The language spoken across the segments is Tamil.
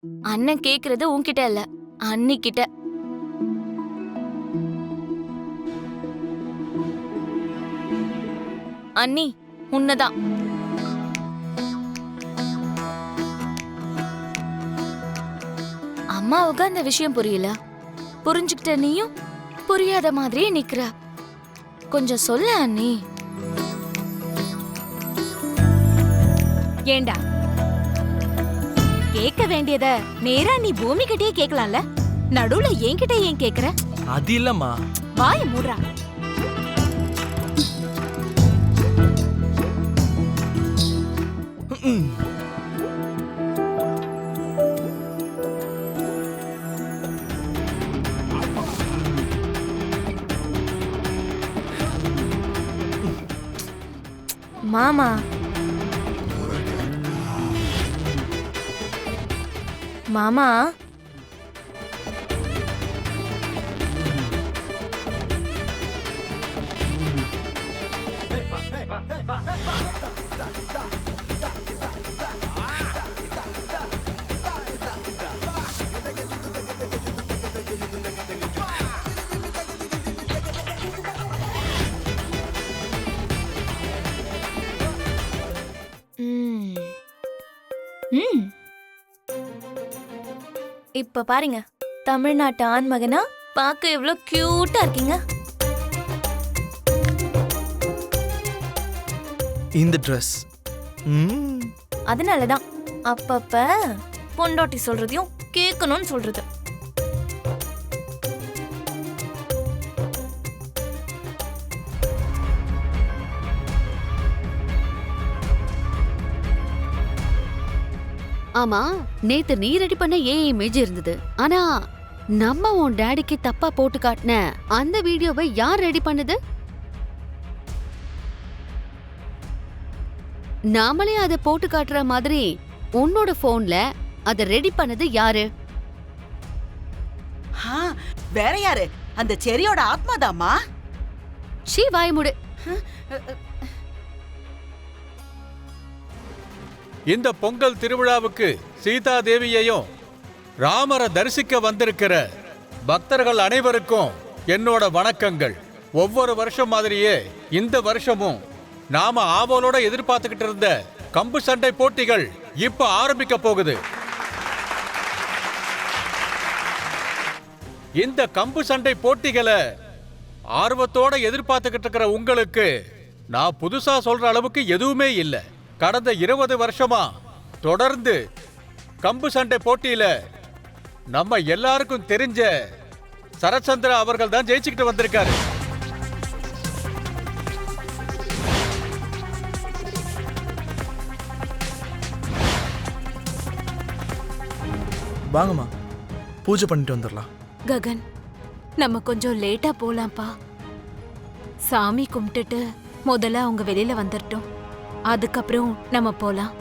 அண்ணன் கேக்குறது உன்கிட்ட இல்ல, அண்ணி கிட்ட. அண்ணி உன்னதான். அம்மாவுக்கு அந்த விஷயம் புரியல, புரிஞ்சுக்கிட்ட நீயும் புரியாத மாதிரியே நிக்கிற. கொஞ்சம் சொல்ல அண்ணி. ஏண்டா கேட்க வேண்டியத நேரா நீ பூமி கிட்டே கேட்கலாம்ல, நடுவுல என்கிட்ட ஏன் கேக்குற? அது இல்லம்மா. வாய மூடுறா. மாமா மாமா இப்ப பாருங்க, தமிழ்நாட்டு ஆண்மகனா பார்க்க எவ்வளவு கியூட்டா இருக்கீங்க. இந்த ட்ரெஸ் அதனாலதான் அப்பப்ப பொண்டாட்டி சொல்றதையும் கேட்கணும்னு சொல்றது. ஆமா, நேத்து நீ ரெடி பண்ண ஏன் இமேஜ் இருந்தது, ஆனா நம்ம உன் டாடிக்கு தப்பா போட்டு காட்டின அந்த வீடியோவை யார் ரெடி பண்ணது? நாமளே அதை போட்டு காட்டுற மாதிரி உன்னோட போன்ல அதை ரெடி பண்ணது யாரு? வேற யாரு? அந்த செரியோட ஆத்மாதாமா. சீ, வாய் மூடு. இந்த பொங்கல் திருவிழாவுக்கு சீதா தேவியையும் ராமரை தரிசிக்க வந்திருக்கிற பக்தர்கள் அனைவருக்கும் என்னோட வணக்கங்கள். ஒவ்வொரு வருஷம் மாதிரியே இந்த வருஷமும் நாம ஆவலோட எதிர்பார்த்துக்கிட்டு இருந்த கம்பு சண்டை போட்டிகள் இப்ப ஆரம்பிக்க போகுது. இந்த கம்பு சண்டை போட்டிகளை ஆர்வத்தோட எதிர்பார்த்துக்கிட்டு இருக்கிற உங்களுக்கு நான் புதுசா சொல்ற அளவுக்கு எதுவுமே இல்லை. கடந்த 20 வருஷமா தொடர்ந்து கம்பு சண்டை போட்டியில நம்ம எல்லாருக்கும் தெரிஞ்ச சரச்சந்திரா அவர்கள் தான் ஜெயிச்சுக்கிட்டு வந்திருக்காரு. வாங்கம்மா, பூஜை பண்ணிட்டு வந்துடலாம். ககன், நம்ம கொஞ்சம் லேட்டா போலாம்ப்பா. சாமி கும்பிட்டுட்டு முதல்ல அவங்க வெளியில வந்துட்டோம், அதுக்கப்புறம் நம்ம போலாம்.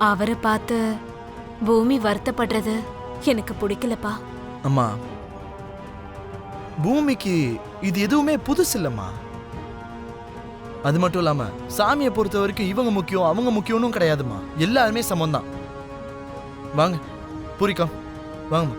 அவரை பார்த்து பூமி வருத்தப்படுறது எனக்கு பிடிக்கலப்பா. அம்மா, பூமிக்கு இது எதுவுமே புதுசு இல்லம்மா. அது மட்டும் இல்லாம சாமியை பொறுத்த வரைக்கும் இவங்க முக்கியம் அவங்க முக்கியம்னு கிடையாதுமா. எல்லாருமே சமம் தான். வாங்க பூரிக்கம், வாங்கம்மா.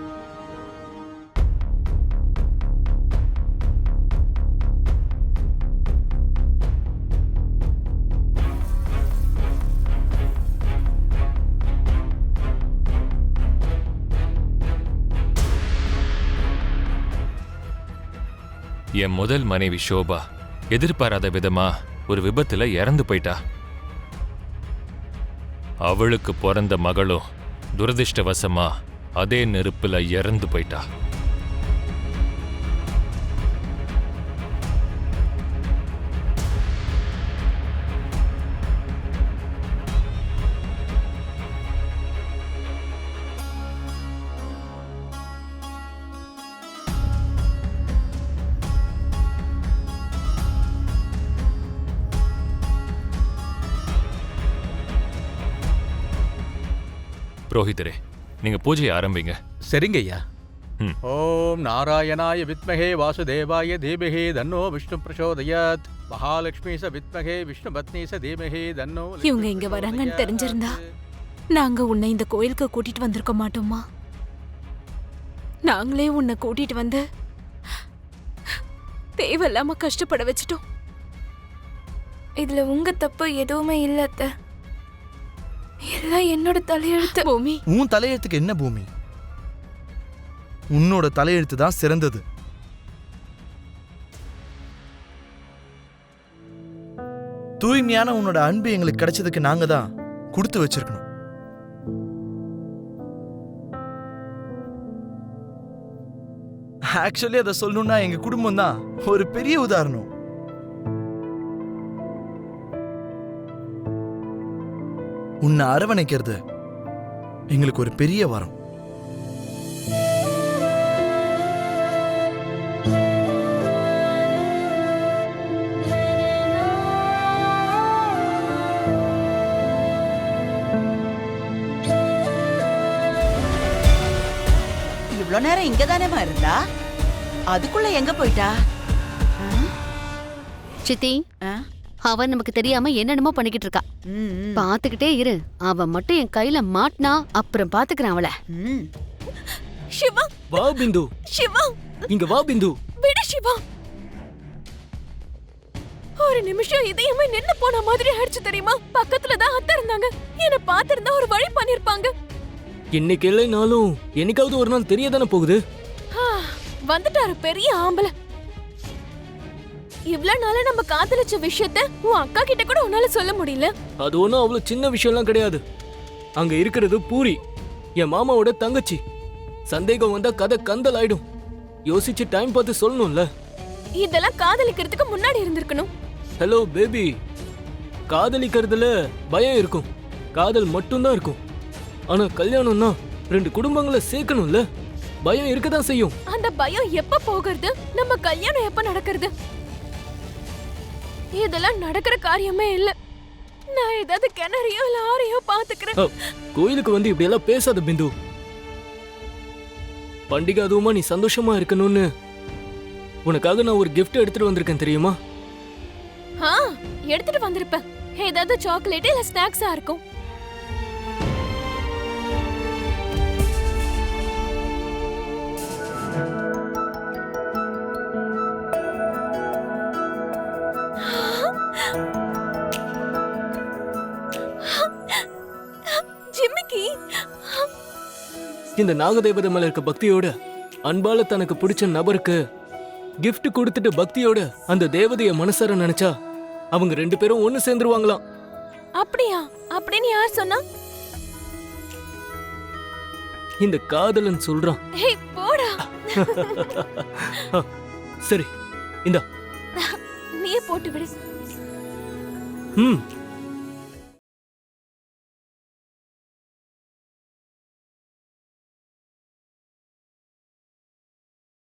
என் முதல் மனைவி ஷோபா எதிர்பாராத விதமா ஒரு விபத்துல இறந்து போயிட்டா. அவளுக்கு பிறந்த மகளும் துரதிர்ஷ்டவசமா அதே நெருப்புல இறந்து போயிட்டா. புரோஹிதரே, நீங்க பூஜையை ஆரம்பிங்க. சரிங்க ஐயா. ஓம் நாராயணாய வித்மஹே வாசுதேவாய தீமஹி தன்னோ விஷ்ணு பிரசோதயாத். மகாலட்சுமி ச வித்மஹே விஷ்ணு பத்னி ச தீமஹி தன்னோ. இவங்க இங்க வராங்கன்னு தெரிஞ்சிருந்தா நாங்க உன்னை இந்த கோயிலுக்கு கூட்டிட்டு வந்திருக்க மாட்டோமா? நாங்களே உன்னை கூட்டிட்டு வந்து தேவையில்லாம கஷ்டப்பட வச்சுட்டோம். இதுல உங்க தப்பு எதுவுமே இல்ல அத்தை. எல்லாம் என்னோட தலையெழுத்து. பூமி, உன் தலையெழுத்துக்கு என்ன பூமி? உன்னோட தலையெழுத்து தான் சிறந்தது. தூய்மையான உன்னோட அன்பு எங்களுக்கு கிடைச்சதுக்கு நாங்க தான் கொடுத்து வச்சிருக்கணும். ஆக்சுவலி அதை சொல்லணும்னா எங்க குடும்பம் தான் ஒரு பெரிய உதாரணம். உன்னை அரவணைக்கிறது எங்களுக்கு ஒரு பெரிய வரம். இவ்ளோ நேரம் இங்கதானேமா இருந்தா? அதுக்குள்ள எங்க போயிட்டா? சித்தி, ஆ? அவ நமக்கு தெரியாம என்னென்னமோ பண்ணிக்கிட்டு இருக்கா. ம், ம், பாத்துக்கிட்டே இரு. அவ மட்டும் என் கையில மாட்டினா அப்புறம் பாத்துக்கிறேன் அவளை. ம். சிவா, வா பிந்து, சிவா, இங்க வா பிந்து. விடு சிவா. ஒரு நிமிஷம் இதயமே நின்னு போன மாதிரி ஆயிடுச்சு தெரியுமா? பக்கத்துல தான் அத்தை இருந்தாங்க. என்ன பாத்திருந்தா ஒரு வழி பண்ணிருப்பாங்க. இன்னைக்கு இல்லைனாலும் என்னைக்காவது ஒரு நாள் தெரியதானே போகுது. வந்துட்டாரு பெரிய ஆம்பளை. இவ்வளவு நாளா நம்ம காதலிச்ச விஷயத்த உன் அக்கா கிட்ட கூட உன்னால சொல்ல முடியல. அது ஒன்றும் அவ்வளவு சின்ன விஷயம்லாம் கிடையாது. அங்க இருக்கிறது பூரி, என் மாமாவோட தங்கச்சி. சந்தேகம் வந்தா கதை கந்தல் ஆயிடும். யோசிச்சு டைம் பார்த்து சொல்லணும்ல. இதெல்லாம் காதலிக்கிறதுக்கு முன்னாடி இருந்திருக்கணும். ஹலோ பேபி, காதலிக்கிறதுல பயம் இருக்கும், காதல் மட்டும்தான் இருக்கும். ஆனா கல்யாணம்னா 2 குடும்பங்களை சேர்க்கணும்ல, பயம் இருக்கதான் செய்யும். அந்த பயம் எப்ப போகிறது? நம்ம கல்யாணம் எப்ப நடக்கிறது? இதெல்லாம் நடக்கிற காரியமே இல்ல. நான் ஏதாவது கிணறையோ இல்ல ஆறையோ பாத்துக்கிறேன். கோயிலுக்கு வந்து இப்படி எல்லாம் பேசாத பிந்து. பண்டிகை அதுவுமா நீ சந்தோஷமா இருக்கணும்னு உனக்காக நான் ஒரு gift எடுத்துட்டு வந்திருக்கேன் தெரியுமா? எடுத்துட்டு வந்திருப்பேன். ஏதாவது சாக்லேட் இல்ல ஸ்நாக்ஸா இருக்கும். ஜிம்மிக்கி, இந்த நாகதேவதை மேல இருக்க பக்தியோட அன்பால தனக்கு பிடிச்ச நபருக்கு gift கொடுத்துட்டு பக்தியோட அந்த தேவதைய மனசார நினைச்சா அவங்க 2 பேரும் ஒண்ணு சேர்ந்துருவாங்களாம். அப்படியா? அப்படின்னு யார் சொன்னா? இந்த காதலன் சொல்றான். ஏய் போடா. சரி, இந்தா. நீயே போட்டு விடு. ம்